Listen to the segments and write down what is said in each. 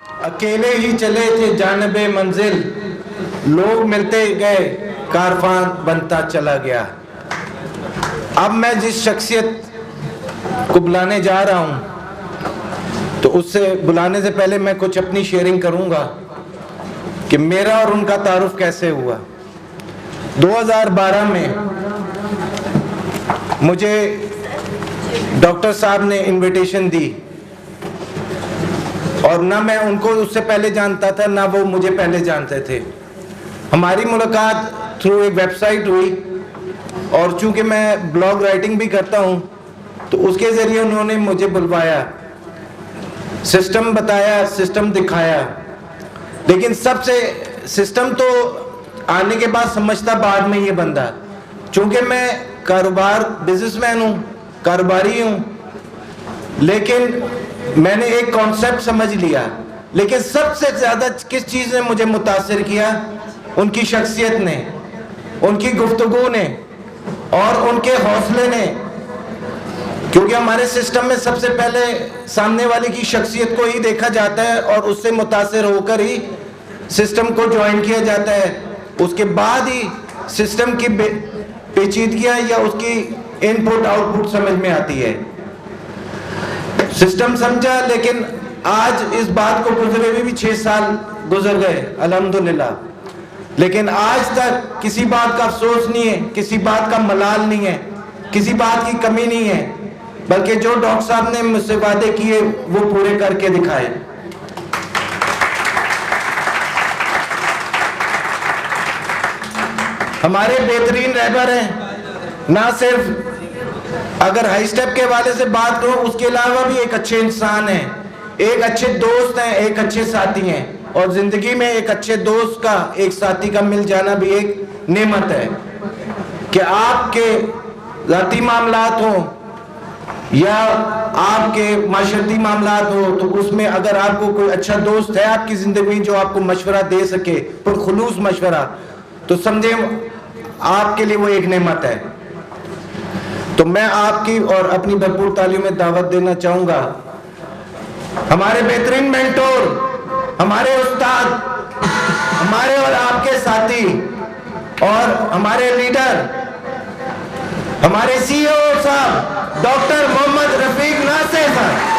अकेले ही चले थे जानबे मंजिल, लोग मिलते गए कारवां बनता चला गया। अब मैं जिस शख्सियत को बुलाने जा रहा हूं, तो उससे बुलाने से पहले मैं कुछ अपनी शेयरिंग करूंगा कि मेरा और उनका तारुफ कैसे हुआ। 2012 में मुझे डॉक्टर साहब ने इनविटेशन दी और ना मैं उनको उससे पहले जानता था, ना वो मुझे पहले जानते थे। हमारी मुलाकात थ्रू एक वेबसाइट हुई और चूंकि मैं ब्लॉग राइटिंग भी करता हूं, तो उसके ज़रिए उन्होंने मुझे बुलवाया, सिस्टम बताया, सिस्टम दिखाया। लेकिन सबसे सिस्टम तो आने के बाद समझता बाद में ये बंदा, चूंकि मैं कारोबार बिजनेसमैन हूँ, कारोबारी हूँ, लेकिन मैंने एक कॉन्सेप्ट समझ लिया। लेकिन सबसे ज़्यादा किस चीज़ ने मुझे मुतासिर किया? उनकी शख्सियत ने, उनकी गुफ्तगू ने और उनके हौसले ने। क्योंकि हमारे सिस्टम में सबसे पहले सामने वाले की शख्सियत को ही देखा जाता है और उससे मुतासिर होकर ही सिस्टम को ज्वाइन किया जाता है। उसके बाद ही सिस्टम की पेचीदगियाँ या उसकी इनपुट आउटपुट समझ में आती है। सिस्टम समझा, लेकिन आज इस बात को गुजरे हुए भी 6 साल गुजर गए अल्हम्दुलिल्लाह, लेकिन आज तक किसी बात का अफसोस नहीं है, किसी बात का मलाल नहीं है, किसी बात की कमी नहीं है, बल्कि जो डॉक्टर साहब ने मुझसे वादे किए वो पूरे करके दिखाए। हमारे बेहतरीन रहबर हैं, ना सिर्फ अगर हाई स्टेप के हवाले से बात करूं, उसके अलावा भी एक अच्छे इंसान हैं, एक अच्छे दोस्त हैं, एक अच्छे साथी हैं। और जिंदगी में एक अच्छे दोस्त का, एक साथी का मिल जाना भी एक नेमत है। कि आपके ज़ाती मामलात हो या आपके माशरती मामलात हो, तो उसमें अगर आपको कोई अच्छा दोस्त है आपकी जिंदगी में जो आपको मशवरा दे सके, पुरखुलूस मशवरा, तो समझे आपके लिए वो एक नेमत है। तो मैं आपकी और अपनी भरपूर तालीम में दावत देना चाहूंगा। हमारे बेहतरीन मेंटोर, हमारे उस्ताद, हमारे और आपके साथी और हमारे लीडर, हमारे सीईओ साहब डॉक्टर मोहम्मद रफीक नासिर साहब।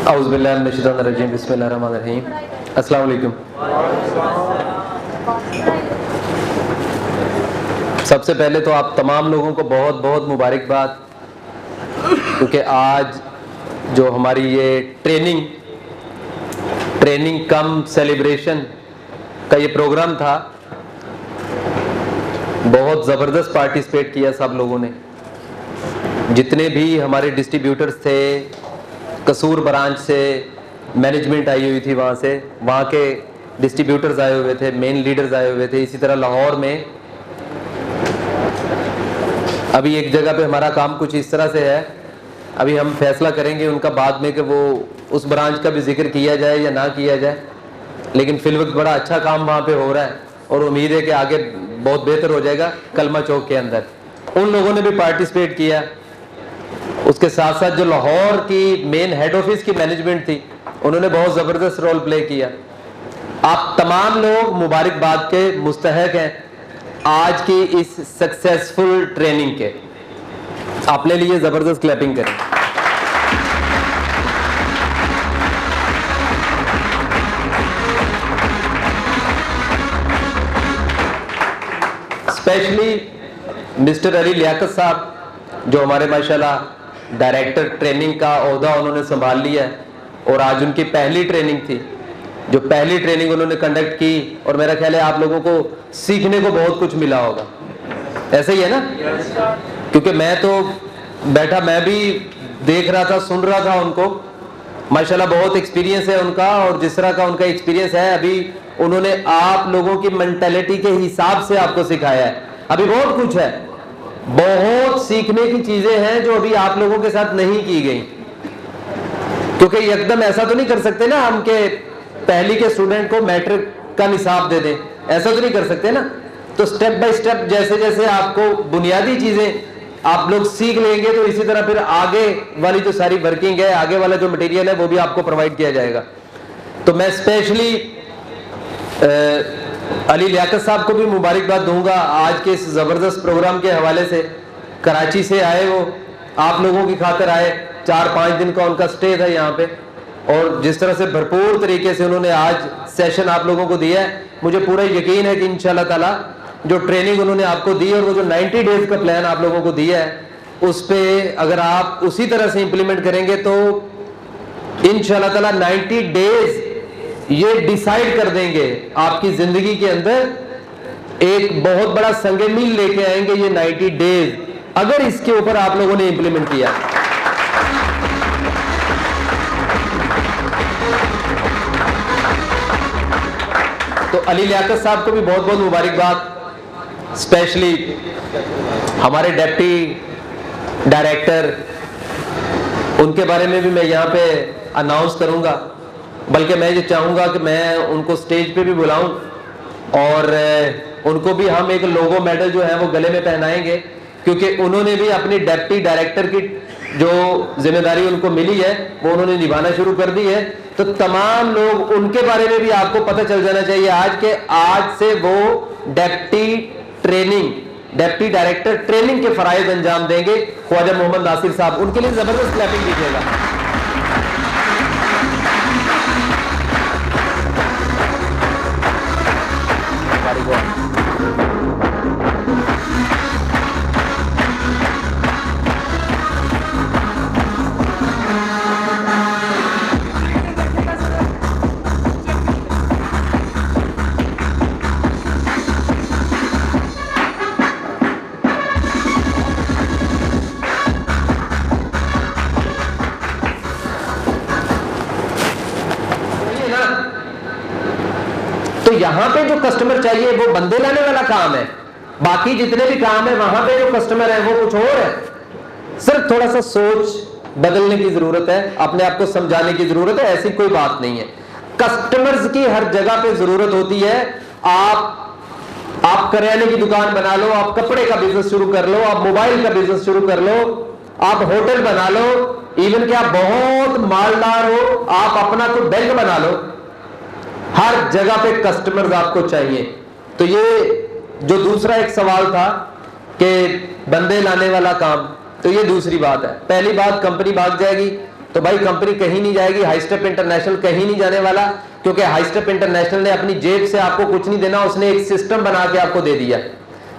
औज़ुबिल्लाहिमिनश्शैतानिर्रजीम, बिस्मिल्लाहिर्रहमानिर्रहीम। अस्सलाम वालेकुम। सबसे पहले तो आप तमाम लोगों को बहुत बहुत मुबारकबाद, क्योंकि आज जो हमारी ये ट्रेनिंग कम सेलिब्रेशन का ये प्रोग्राम था, बहुत ज़बरदस्त पार्टिसिपेट किया सब लोगों ने। जितने भी हमारे डिस्ट्रीब्यूटर्स थे, कसूर ब्रांच से मैनेजमेंट आई हुई थी, वहाँ के डिस्ट्रीब्यूटर्स आए हुए थे, मेन लीडर्स आए हुए थे। इसी तरह लाहौर में अभी एक जगह पे हमारा काम कुछ इस तरह से है, अभी हम फैसला करेंगे उनका बाद में कि वो उस ब्रांच का भी जिक्र किया जाए या ना किया जाए। लेकिन फिलवक्त बड़ा अच्छा काम वहाँ पे हो रहा है और उम्मीद है कि आगे बहुत बेहतर हो जाएगा। कलमा चौक के अंदर उन लोगों ने भी पार्टिसिपेट किया। उसके साथ साथ जो लाहौर की मेन हेड ऑफिस की मैनेजमेंट थी, उन्होंने बहुत ज़बरदस्त रोल प्ले किया। आप तमाम लोग मुबारकबाद के मुस्तहक हैं आज की इस सक्सेसफुल ट्रेनिंग के। अपने लिए ज़बरदस्त क्लैपिंग करें। स्पेशली मिस्टर अली लियाकत साहब, जो हमारे माशाल्लाह डायरेक्टर ट्रेनिंग का ओहदा उन्होंने संभाल लिया है और आज उनकी पहली ट्रेनिंग थी। जो पहली ट्रेनिंग उन्होंने कंडक्ट की, और मेरा ख्याल है आप लोगों को सीखने को बहुत कुछ मिला होगा। ऐसे ही है ना? क्योंकि मैं तो बैठा, मैं भी देख रहा था, सुन रहा था उनको। माशाल्लाह बहुत एक्सपीरियंस है उनका, और जिस तरह का उनका एक्सपीरियंस है, अभी उन्होंने आप लोगों की मेंटालिटी के हिसाब से आपको सिखाया है। अभी बहुत कुछ है, बहुत सीखने की चीजें हैं जो अभी आप लोगों के साथ नहीं की गई। क्योंकि एकदम ऐसा तो नहीं कर सकते ना हम के पहली के स्टूडेंट को मैट्रिक का निसाब दे दें, ऐसा तो नहीं कर सकते ना। तो स्टेप बाय स्टेप जैसे जैसे आपको बुनियादी चीजें आप लोग सीख लेंगे, तो इसी तरह फिर आगे वाली जो सारी वर्किंग है, आगे वाला जो मटेरियल है, वो भी आपको प्रोवाइड किया जाएगा। तो मैं स्पेशली अली लियाकत साहब को भी मुबारकबाद दूंगा आज के इस जबरदस्त प्रोग्राम के हवाले से। कराची से आए, वो आप लोगों की खातिर आए, 4-5 दिन का उनका स्टे था यहाँ पे, और जिस तरह से भरपूर तरीके से उन्होंने आज सेशन आप लोगों को दिया है, मुझे पूरा यकीन है कि इंशाल्लाह ताला जो ट्रेनिंग उन्होंने आपको दी और वो जो 90 डेज का प्लान आप लोगों को दिया है, उस पे अगर आप उसी तरह से इंप्लीमेंट करेंगे तो इंशाल्लाह ताला 90 डेज ये डिसाइड कर देंगे आपकी जिंदगी के अंदर एक बहुत बड़ा संगे मील लेके आएंगे ये 90 डेज, अगर इसके ऊपर आप लोगों ने इंप्लीमेंट किया। तो अली लियाकत साहब को भी बहुत बहुत मुबारकबाद। स्पेशली हमारे डिप्टी डायरेक्टर, उनके बारे में भी मैं यहाँ पे अनाउंस करूंगा, बल्कि मैं ये चाहूंगा कि मैं उनको स्टेज पे भी बुलाऊं और उनको भी हम एक लोगो मेडल जो है वो गले में पहनाएंगे, क्योंकि उन्होंने भी अपनी डिप्टी डायरेक्टर की जो जिम्मेदारी उनको मिली है वो उन्होंने निभाना शुरू कर दी है। तो तमाम लोग, उनके बारे में भी आपको पता चल जाना चाहिए आज के, आज से वो डिप्टी डायरेक्टर ट्रेनिंग के फराइज अंजाम देंगे। ख्वाजा मोहम्मद नासिर साहब, उनके लिए जबरदस्त क्लैपिंग कीजिएगा। तो यहां पे जो कस्टमर चाहिए वो बंदे लाने वाला काम है, बाकी जितने भी काम है वहां पे जो कस्टमर है वो कुछ और है। सिर्फ थोड़ा सा सोच बदलने की जरूरत है, अपने आप को समझाने की जरूरत है, ऐसी कोई बात नहीं है। कस्टमर्स की हर जगह पे जरूरत होती है। आप करियाने की दुकान बना लो, आप कपड़े का बिजनेस शुरू कर लो, आप मोबाइल का बिजनेस शुरू कर लो, आप होटल बना लो, इवन कि आप बहुत मालदार हो, आप अपना कोई बैंक बना लो, हर जगह पे कस्टमर्स आपको चाहिए। तो ये जो दूसरा एक सवाल था कि बंदे लाने वाला काम, तो ये दूसरी बात है। पहली बात, कंपनी भाग जाएगी, तो भाई कंपनी कहीं नहीं जाएगी। हाईस्टेप इंटरनेशनल कहीं नहीं जाने वाला, क्योंकि हाईस्टेप इंटरनेशनल ने अपनी जेब से आपको कुछ नहीं देना, उसने एक सिस्टम बना के आपको दे दिया।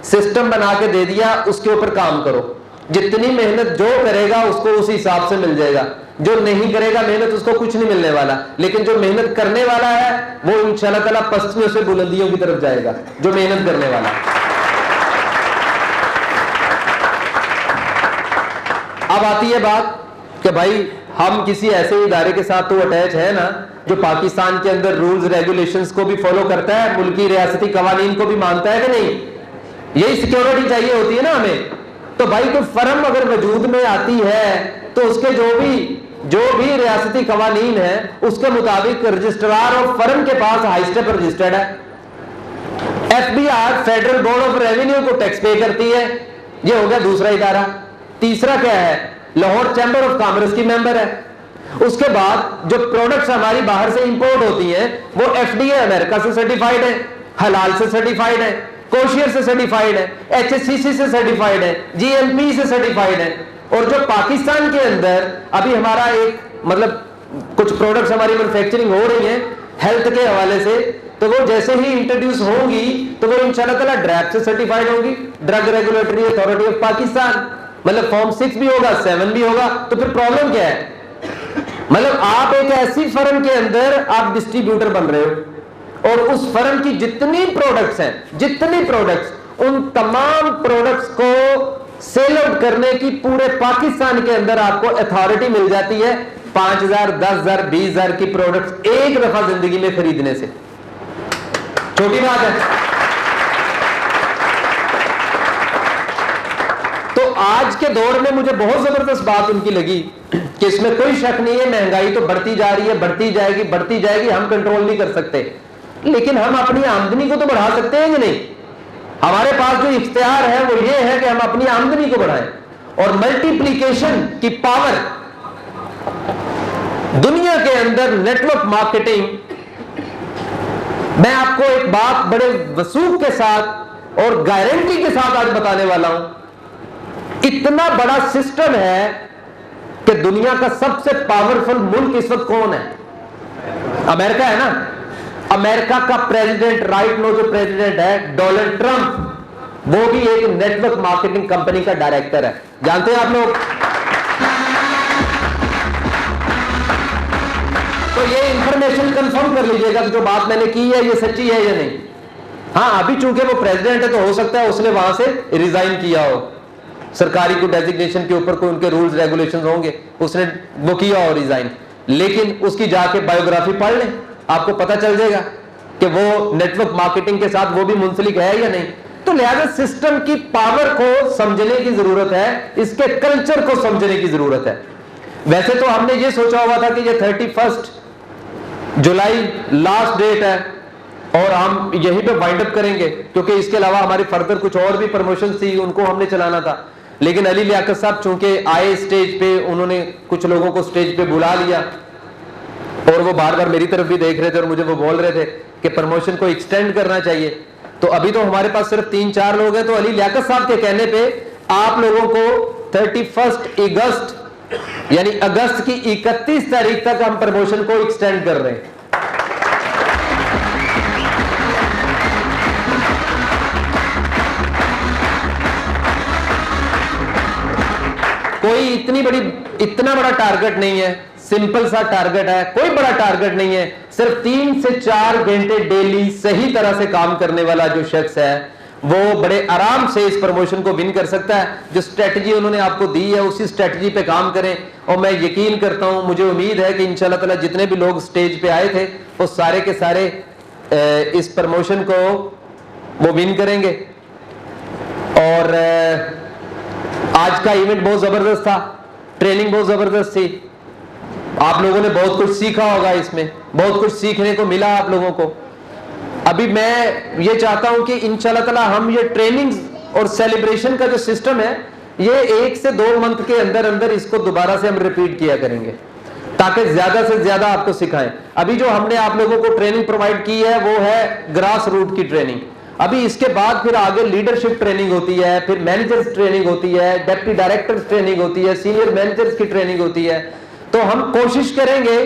सिस्टम बना के दे दिया, उसके ऊपर काम करो। जितनी मेहनत जो करेगा उसको उस हिसाब से मिल जाएगा, जो नहीं करेगा मेहनत उसको कुछ नहीं मिलने वाला। लेकिन जो मेहनत करने वाला है वो इंशाल्लाह ताला पश्चिमियों से बुलंदियों की तरफ जाएगा, जो मेहनत करने वाला है। अब आती है बात कि भाई हम किसी ऐसे इदारे के साथ तो अटैच है ना जो पाकिस्तान के अंदर रूल्स रेगुलेशंस को भी फॉलो करता है, मुल्की रियासती कवानीन को भी मानता है कि नहीं। यही सिक्योरिटी चाहिए होती है ना हमें। तो भाई कोई फर्म अगर वजूद में आती है तो उसके जो भी रियासती कवानीन है उसके मुताबिक रजिस्ट्रार और फर्म के पास हाईस्टेप रजिस्टर्ड है। FBI federal board of revenue को टैक्स पे करती है। ये हो गया दूसरा इदारा। तीसरा क्या है, लाहौर चैम्बर ऑफ कॉमर्स की मेंबर है। उसके बाद जो प्रोडक्ट्स हमारी बाहर से इंपोर्ट होती हैं वो FDA अमेरिका से सर्टिफाइड है, हलाल से सर्टिफाइड है, कोशियर से सर्टिफाइड है, HACCP से सर्टिफाइड है, GMP से सर्टिफाइड है। और जो पाकिस्तान के अंदर अभी हमारा एक मतलब कुछ प्रोडक्ट्स हमारी मैन्युफैक्चरिंग हो रही है हेल्थ के हवाले से, तो वो जैसे ही इंट्रोड्यूस होंगी तो वो इंशाल्लाह ताला ड्रैप से सर्टिफाइड होंगी, drug regulatory authority of Pakistan. मतलब फॉर्म 6 भी होगा, 7 भी होगा। तो फिर प्रॉब्लम क्या है? मतलब आप एक ऐसी फर्म के अंदर आप डिस्ट्रीब्यूटर बन रहे हो और उस फर्म की जितनी प्रोडक्ट्स हैं, जितनी प्रोडक्ट्स, उन तमाम प्रोडक्ट्स को सेल आउट करने की पूरे पाकिस्तान के अंदर आपको अथॉरिटी मिल जाती है 5,000, 10,000, 20,000 की प्रोडक्ट्स एक दफा जिंदगी में खरीदने से। छोटी बात है। तो आज के दौर में मुझे बहुत जबरदस्त बात उनकी लगी कि इसमें कोई शक नहीं है, महंगाई तो बढ़ती जा रही है, बढ़ती जाएगी, हम कंट्रोल नहीं कर सकते, लेकिन हम अपनी आमदनी को तो बढ़ा सकते हैं कि नहीं? हमारे पास जो इख्तियार है वो ये है कि हम अपनी आमदनी को बढ़ाएं और मल्टीप्लिकेशन की पावर दुनिया के अंदर नेटवर्क मार्केटिंग। मैं आपको एक बात बड़े वसूख के साथ और गारंटी के साथ आज बताने वाला हूं। इतना बड़ा सिस्टम है कि दुनिया का सबसे पावरफुल मुल्क इस वक्त कौन है? अमेरिका है ना। अमेरिका का प्रेसिडेंट राइट नो जो प्रेसिडेंट है डोनाल्ड ट्रंप, वो भी एक नेटवर्क मार्केटिंग कंपनी का डायरेक्टर है। जानते हैं आप लोग? तो ये इंफॉर्मेशन कंफर्म कर लीजिएगा कि जो बात मैंने की है ये सच्ची है या नहीं। हाँ, अभी चूंकि वो प्रेसिडेंट है तो हो सकता है उसने वहां से रिजाइन किया हो, सरकारी को डेजिग्नेशन के ऊपर कोई उनके रूल्स रेगुलेशंस होंगे, उसने वो किया हो रिजाइन, लेकिन उसकी जाके बायोग्राफी पढ़ लें, आपको पता चल जाएगा कि वो नेटवर्क मार्केटिंग के साथ वो भी मुंसलिक है या नहीं। तो लिहाजा सिस्टम की पावर को समझने की जरूरत है, इसके कल्चर को समझने की जरूरत है। वैसे तो हमने ये सोचा हुआ था कि ये 31 जुलाई लास्ट डेट है और हम यहीं पे वाइंड अप करेंगे, क्योंकि इसके अलावा हमारी फर्दर कुछ और भी प्रमोशन थी, उनको हमने चलाना था। लेकिन अली लियाकत साहब चूंकि आए स्टेज पे, उन्होंने कुछ लोगों को स्टेज पे बुला लिया और वो बार बार मेरी तरफ भी देख रहे थे और मुझे वो बोल रहे थे कि प्रमोशन को एक्सटेंड करना चाहिए। तो अभी तो हमारे पास सिर्फ 3-4 लोग हैं, तो अली लियाकत साहब के कहने पे आप लोगों को 31 अगस्त यानी अगस्त की 31 तारीख तक हम प्रमोशन को एक्सटेंड कर रहे हैं। कोई इतना बड़ा टारगेट नहीं है, सिंपल सा टारगेट है, कोई बड़ा टारगेट नहीं है। सिर्फ 3 से 4 घंटे डेली सही तरह से काम करने वाला जो शख्स है वो बड़े आराम से इस प्रमोशन को विन कर सकता है। जो स्ट्रेटजी उन्होंने आपको दी है उसी स्ट्रेटजी पे काम करें और मैं यकीन करता हूं, मुझे उम्मीद है कि इंशाल्लाह ताला जितने भी लोग स्टेज पे आए थे वो सारे के सारे इस प्रमोशन को वो विन करेंगे। और आज का इवेंट बहुत जबरदस्त था, ट्रेनिंग बहुत जबरदस्त थी, आप लोगों ने बहुत कुछ सीखा होगा, इसमें बहुत कुछ सीखने को मिला आप लोगों को। अभी मैं ये चाहता हूं कि इंशाल्लाह ताला हम ये ट्रेनिंग और सेलिब्रेशन का जो सिस्टम है ये 1 से 2 मंथ के अंदर अंदर इसको दोबारा से हम रिपीट किया करेंगे ताकि ज्यादा से ज्यादा आपको सिखाएं। अभी जो हमने आप लोगों को ट्रेनिंग प्रोवाइड की है वो है ग्रास रूट की ट्रेनिंग। अभी इसके बाद फिर आगे लीडरशिप ट्रेनिंग होती है, फिर मैनेजर्स ट्रेनिंग होती है, डिप्टी डायरेक्टर्स ट्रेनिंग होती है, सीनियर मैनेजर्स की ट्रेनिंग होती है। तो हम कोशिश करेंगे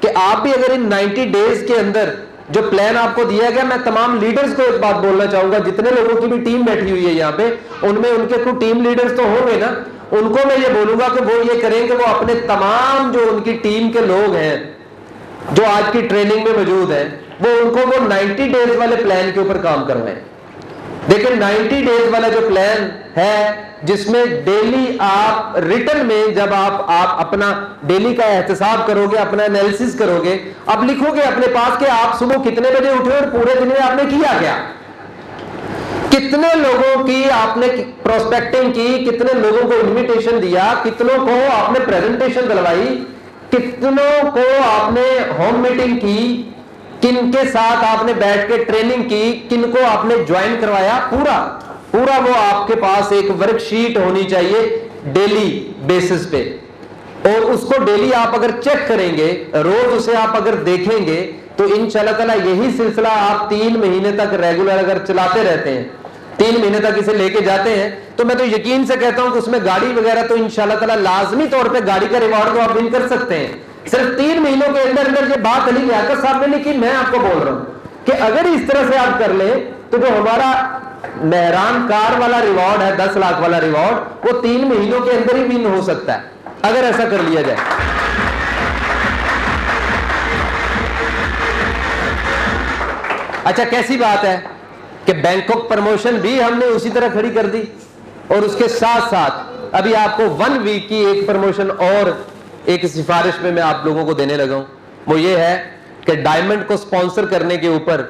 कि आप भी अगर इन 90 डेज के अंदर जो प्लान आपको दिया गया, मैं तमाम लीडर्स को एक बात बोलना चाहूंगा, जितने लोगों की भी टीम बैठी हुई है यहाँ पे, उनमें उनके कुछ टीम लीडर्स तो होंगे ना, उनको मैं ये बोलूंगा कि वो ये करें कि वो अपने तमाम जो उनकी टीम के लोग हैं जो आज की ट्रेनिंग में मौजूद हैं वो उनको वो 90 डेज वाले प्लान के ऊपर काम करवाएं। देखिए 90 डेज वाला जो प्लान है जिसमें डेली आप रिटर्न में जब आप अपना डेली का एहतसाब करोगे, अपना एनालिसिस करोगे, अब लिखोगे अपने पास कि आप सुबह कितने बजे उठे और पूरे दिन में आपने किया क्या, कितने लोगों की आपने प्रोस्पेक्टिंग की, कितने लोगों को इन्विटेशन दिया, कितनों को आपने प्रेजेंटेशन दिलवाई, कितनों को आपने होम मीटिंग की, किनके साथ आपने बैठ के ट्रेनिंग की, किनको आपने ज्वाइन करवाया, पूरा वो आपके पास एक वर्कशीट होनी चाहिए डेली बेसिस पे। और उसको डेली आप अगर चेक करेंगे, रोज उसे आप अगर देखेंगे तो इंशाल्लाह ताला यही सिलसिला आप 3 महीने तक रेगुलर अगर चलाते रहते हैं, 3 महीने तक इसे लेके जाते हैं, तो मैं तो यकीन से कहता हूं कि उसमें गाड़ी वगैरह तो इंशाल्लाह ताला लाजमी तौर पे गाड़ी का रिवॉर्ड तो आप विन कर सकते हैं। सिर्फ 3 महीनों के अंदर अंदर ये बात अली लियाकत साहब ने लिखी, मैं आपको बोल रहा हूं कि अगर इस तरह से आप कर ले तो जो हमारा मेहरान कार वाला रिवॉर्ड है 10 लाख वाला रिवॉर्ड, वो 3 महीनों के अंदर ही विन हो सकता है अगर ऐसा कर लिया जाए। अच्छा, कैसी बात है कि बैंकॉक प्रमोशन भी हमने उसी तरह खड़ी कर दी, और उसके साथ साथ अभी आपको 1 वीक की एक प्रमोशन और एक सिफारिश में मैं आप लोगों को देने लगा हूं। वो ये है कि डायमंड को स्पॉन्सर करने के ऊपर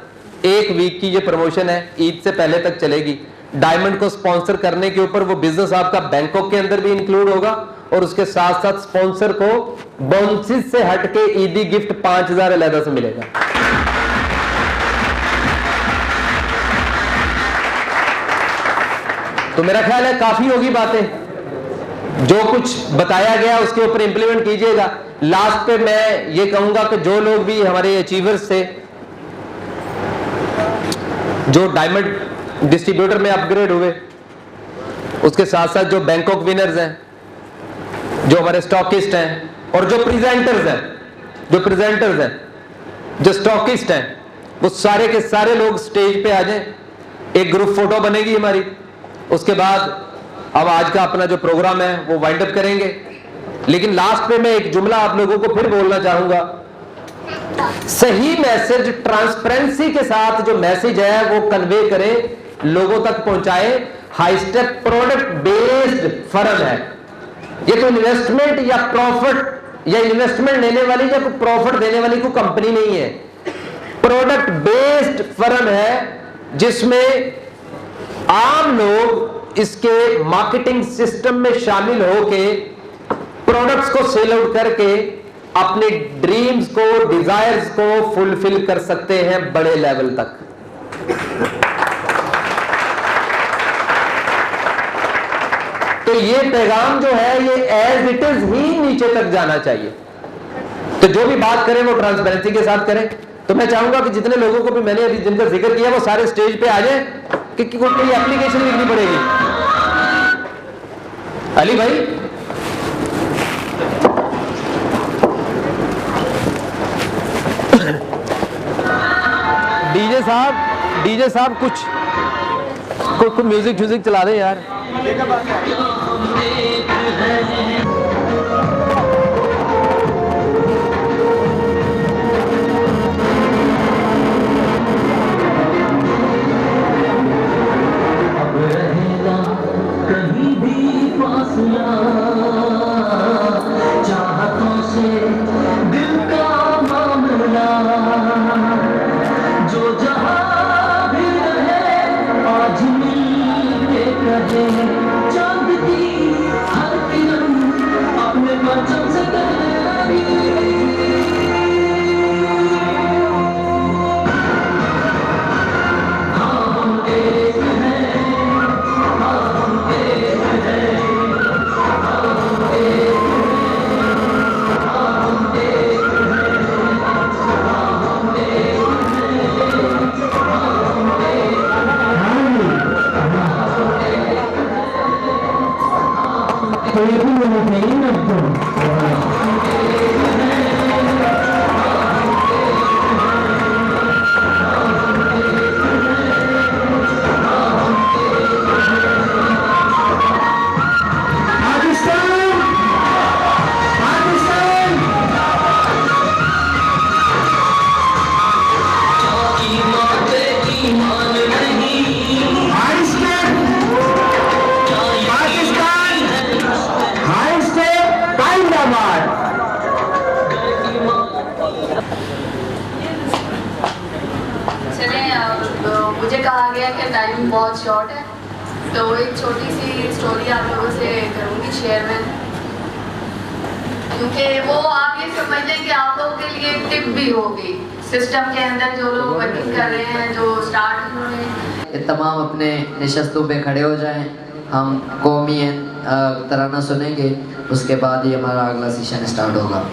1 वीक की ये प्रमोशन है, ईद से पहले तक चलेगी। डायमंड को स्पॉन्सर करने के ऊपर वो बिजनेस आपका बैंकॉक के अंदर भी इंक्लूड होगा, और उसके साथ साथ स्पॉन्सर को बोनसेस से हटके ईदी गिफ्ट 5000 अलग से मिलेगा। तो मेरा ख्याल है काफी होगी बातें, जो कुछ बताया गया उसके ऊपर इंप्लीमेंट कीजिएगा। लास्ट पे मैं ये कहूंगा कि जो लोग भी हमारे अचीवर्स थे, जो डायमंड डिस्ट्रीब्यूटर में अपग्रेड हुए, उसके साथ साथ जो बैंकॉक विनर्स हैं, जो हमारे स्टॉकिस्ट हैं, और जो प्रेजेंटर्स हैं, जो स्टॉकिस्ट हैं, वो सारे के सारे लोग स्टेज पे आ जाएं। एक ग्रुप फोटो बनेगी हमारी, उसके बाद अब आज का अपना जो प्रोग्राम है वो वाइंड अप करेंगे। लेकिन लास्ट पे मैं एक जुमला आप लोगों को फिर बोलना चाहूंगा, सही मैसेज ट्रांसपेरेंसी के साथ जो मैसेज है वो कन्वे करें, लोगों तक पहुंचाए। High step product based firm है, ये तो इन्वेस्टमेंट या प्रॉफिट या इन्वेस्टमेंट लेने वाली या प्रॉफिट देने वाली कोई कंपनी नहीं है। प्रोडक्ट बेस्ड फर्म है जिसमें आम लोग इसके मार्केटिंग सिस्टम में शामिल होके प्रोडक्ट्स को सेल आउट करके अपने ड्रीम्स को, डिजायर्स को फुलफिल कर सकते हैं बड़े लेवल तक। तो ये पैगाम जो है ये एज इट इज ही नीचे तक जाना चाहिए। तो जो भी बात करें वो ट्रांसपेरेंसी के साथ करें। तो मैं चाहूंगा कि जितने लोगों को भी मैंने अभी जिनका जिक्र किया वो सारे स्टेज पे आ जाएं, कि कोई एप्लीकेशन लिखनी पड़ेगी। अली भाई, डीजे साहब कुछ म्यूजिक चला दे यार। चाहतों से दिल का मामला, जो जहां भी रहे आज मिल के रहे, चांद की हर किरण अपने परचम से मुझे कहा गया कि टाइम बहुत शॉर्ट है, तो एक छोटी सी स्टोरी आप लोगों से करूँगी शेयर में, क्योंकि वो आप ये समझ लें कि आप लोगों के लिए टिप भी होगी सिस्टम के अंदर जो लोग वर्किंग कर रहे हैं, जो स्टार्ट उन्होंने। तमाम अपने नशस्तों पे खड़े हो जाएं, हम कौमी तराना सुनेंगे, उसके बाद ही हमारा अगला सेशन स्टार्ट होगा।